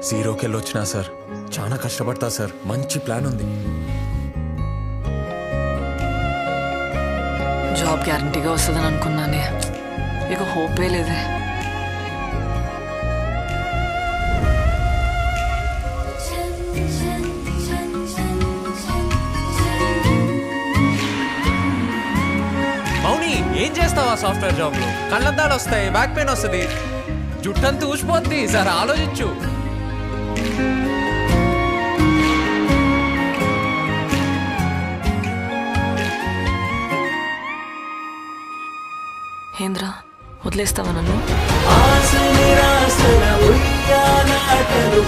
జీరోకి వెళ్ళొచ్చినా సార్ చాలా కష్టపడతా సార్. మంచి ప్లాన్ ఉంది. జాబ్ గ్యారంటీగా వస్తుందని అనుకున్నానే, ఇక హోపే లేదే. మౌని ఏం చేస్తావా సాఫ్ట్వేర్ జాబ్లో? కళ్ళద్దాలు వస్తాయి, బ్యాక్ పెయిన్ వస్తుంది, జుట్టంతా ఊసిపోద్ది. సార్ ఆలోచించు. ఏంద్రా వదిలేస్తావా నన్ను? ఆశ నిరాశల ఉయ్యాలాటలు